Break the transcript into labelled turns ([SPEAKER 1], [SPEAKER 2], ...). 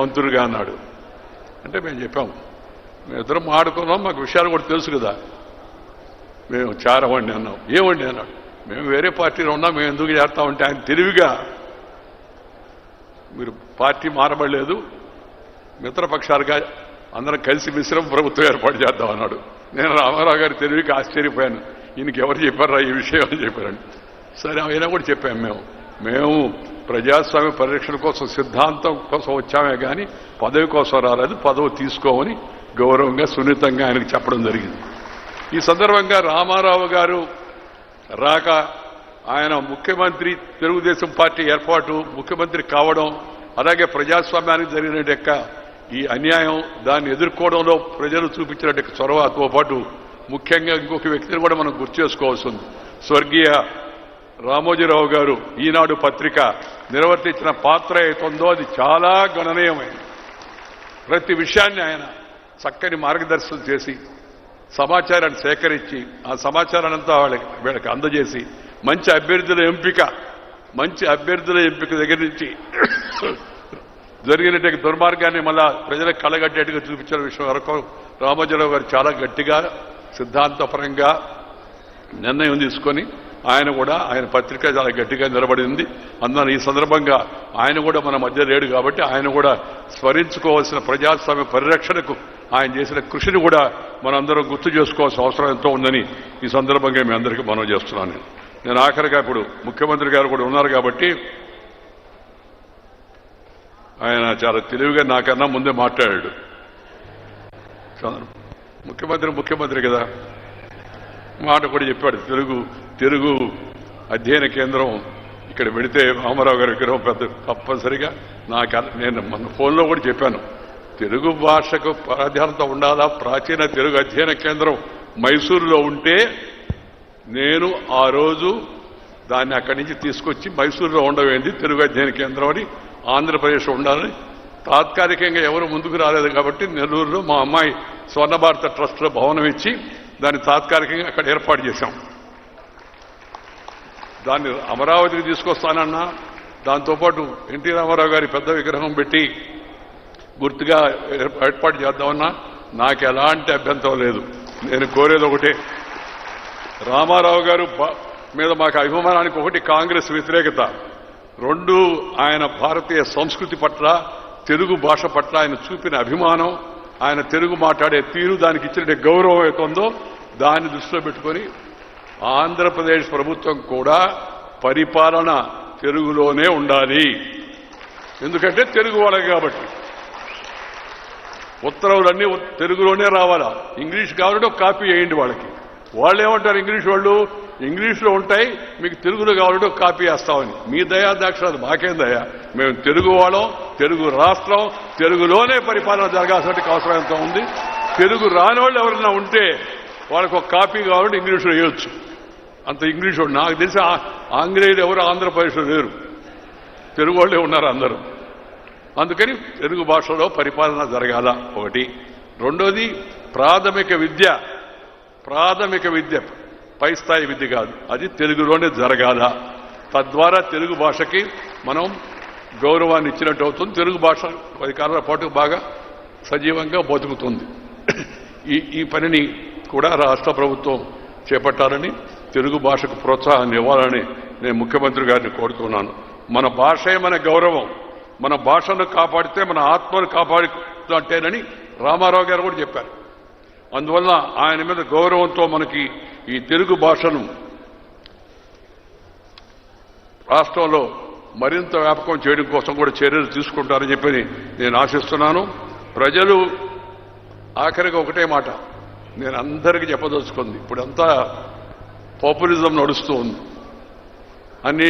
[SPEAKER 1] మంత్రులుగా అన్నాడు. అంటే మేము చెప్పాము, మేము ఇద్దరం మాడుకున్నాం, మాకు విషయాలు కూడా తెలుసు కదా. మేము చారవండి అన్నాం. ఏమండి అన్నాడు. మేము వేరే పార్టీలో ఉన్నాం, మేము ఎందుకు చేస్తామంటే ఆయన తెలివిగా మీరు పార్టీ మారబడలేదు, మిత్రపక్షాలుగా అందరం కలిసి మిశ్రమ ప్రభుత్వం ఏర్పాటు చేద్దాం అన్నాడు. నేను రామారావు గారి తెలివికి ఆశ్చర్యపోయాను. ఈయనకి ఎవరు చెప్పారా ఈ విషయం అని చెప్పారండి. సరే అయినా కూడా చెప్పాము, మేము ప్రజాస్వామ్య పరిరక్షణ కోసం సిద్ధాంతం కోసం వచ్చామే కానీ పదవి కోసం రాలేదు, పదవి తీసుకోమని గౌరవంగా సున్నితంగా ఆయనకు చెప్పడం జరిగింది. ఈ సందర్భంగా రామారావు గారు రాక ఆయన ముఖ్యమంత్రి, తెలుగుదేశం పార్టీ ఏర్పాటు, ముఖ్యమంత్రి కావడం, అలాగే ప్రజాస్వామ్యానికి జరిగిన ఈ అన్యాయం దాన్ని ఎదుర్కోవడంలో ప్రజలు చూపించిన చొరవతో పాటు ముఖ్యంగా ఇంకొక వ్యక్తిని కూడా మనం గుర్తు చేసుకోవాల్సి ఉంది. స్వర్గీయ రామోజీరావు గారు ఈనాడు పత్రిక నిర్వర్తించిన పాత్ర ఏతుందో అది చాలా గణనీయమైనది. ప్రతి విషయాన్ని ఆయన చక్కని మార్గదర్శనం చేసి సమాచారాన్ని సేకరించి ఆ సమాచారాన్ని అంతా వీళ్ళకి అందజేసి మంచి అభ్యర్థుల ఎంపిక దగ్గర నుంచి జరిగినట్టు దుర్మార్గాన్ని మళ్ళా ప్రజలకు కళ్ళగట్టేట్టుగా చూపించిన విషయం వరకు రామోజీరావు గారు చాలా గట్టిగా సిద్ధాంతపరంగా నిర్ణయం తీసుకొని ఆయన పత్రిక చాలా గట్టిగా నిలబడింది. అందువల్ల ఈ సందర్భంగా ఆయన కూడా మన మధ్య లేడు కాబట్టి ఆయన కూడా స్మరించుకోవాల్సిన ప్రజాస్వామ్య పరిరక్షణకు ఆయన చేసిన కృషిని కూడా మనందరం గుర్తు చేసుకోవాల్సిన అవసరం ఎంతో ఉందని ఈ సందర్భంగా మీ అందరికీ మనవి చేస్తున్నాను. నేను ఆఖరిగా ఇప్పుడు ముఖ్యమంత్రి గారు కూడా ఉన్నారు కాబట్టి ఆయన చాలా తెలివిగా నాకన్నా ముందే మాట్లాడాడు. ముఖ్యమంత్రి కదా, మాట కూడా చెప్పాడు. తెలుగు అధ్యయన కేంద్రం ఇక్కడ పెడితే రామారావు గారి విగ్రహం తప్పనిసరిగా నేను మన ఫోన్లో కూడా చెప్పాను, తెలుగు భాషకు ప్రాధాన్యత ఉండాలా. ప్రాచీన తెలుగు అధ్యయన కేంద్రం మైసూరులో ఉంటే నేను ఆ రోజు దాన్ని అక్కడి నుంచి తీసుకొచ్చి మైసూరులో ఉండవేంది తెలుగు అధ్యయన కేంద్రం అని ఆంధ్రప్రదేశ్లో ఉండాలని తాత్కాలికంగా ఎవరు ముందుకు రాలేదు కాబట్టి నెల్లూరులో మా అమ్మాయి స్వర్ణ భారత ట్రస్ట్లో భవనం ఇచ్చి దాన్ని తాత్కాలికంగా అక్కడ ఏర్పాటు చేశాం. దాన్ని అమరావతికి తీసుకొస్తానన్నా, దాంతోపాటు ఎన్టీ రామారావు గారి పెద్ద విగ్రహం పెట్టి గుర్తుగా ఏర్పాటు చేద్దామన్నా నాకు ఎలాంటి అభ్యంతరం లేదు. నేను కోరేది ఒకటే, రామారావు గారు మీద మాకు అభిమానానికి ఒకటి కాంగ్రెస్ వ్యతిరేకత, రెండు ఆయన భారతీయ సంస్కృతి పట్ల తెలుగు భాష పట్ల ఆయన చూపిన అభిమానం, ఆయన తెలుగు మాట్లాడే తీరు, దానికి ఇచ్చిన గౌరవం ఏతుందో దాన్ని దృష్టిలో పెట్టుకొని ఆంధ్రప్రదేశ్ ప్రభుత్వం కూడా పరిపాలన తెలుగులోనే ఉండాలి. ఎందుకంటే తెలుగు వాళ్ళకి కాబట్టి ఉత్తర్వులన్నీ తెలుగులోనే రావాలా. ఇంగ్లీష్ కావాలంటే ఒక కాపీ వేయండి వాళ్ళకి. వాళ్ళు ఏమంటారు, ఇంగ్లీష్లో ఉంటాయి, మీకు తెలుగులో కావాలంటే ఒక కాపీ వేస్తామని. మీ దయా దాక్షాలు మాకేం దయా, మేము తెలుగు వాళ్ళం, తెలుగు రాష్ట్రం, తెలుగులోనే పరిపాలన జరగాల్సిన అవసరం ఎంత ఉంది. తెలుగు రాని వాళ్ళు ఎవరైనా ఉంటే వాళ్ళకు ఒక కాపీ కావాలంటే ఇంగ్లీష్లో వేయొచ్చు. అంత ఇంగ్లీష్ నాకు తెలిసి ఆంగ్లేయులు ఎవరు ఆంధ్రప్రదేశ్లో లేరు, తెలుగు వాళ్ళే ఉన్నారు అందరూ. అందుకని తెలుగు భాషలో పరిపాలన జరగాల ఒకటి. రెండోది ప్రాథమిక విద్య పై స్థాయి విద్య కాదు, అది తెలుగులోనే జరగాల. తద్వారా తెలుగు భాషకి మనం గౌరవాన్ని ఇచ్చినట్టు అవుతుంది. తెలుగు భాష 10 కాలాల పాటు బాగా సజీవంగా బతుకుతుంది. ఈ పనిని కూడా రాష్ట్ర ప్రభుత్వం చేపట్టాలని, తెలుగు భాషకు ప్రోత్సాహాన్ని ఇవ్వాలని నేను ముఖ్యమంత్రి గారిని కోరుతున్నాను. మన భాషే మన గౌరవం, మన భాషను కాపాడితే మన ఆత్మను కాపాడుతుంటేనని రామారావు గారు కూడా చెప్పారు. అందువల్ల ఆయన మీద గౌరవంతో మనకి ఈ తెలుగు భాషను రాష్ట్రంలో మరింత వ్యాపకం చేయడం కోసం కూడా చర్యలు తీసుకుంటారని చెప్పి నేను ఆశిస్తున్నాను. ప్రజలు ఆఖరిగా ఒకటే మాట నేను అందరికీ చెప్పదలుచుకుంది, ఇప్పుడంతా పాపులిజం నడుస్తూ ఉంది. అన్ని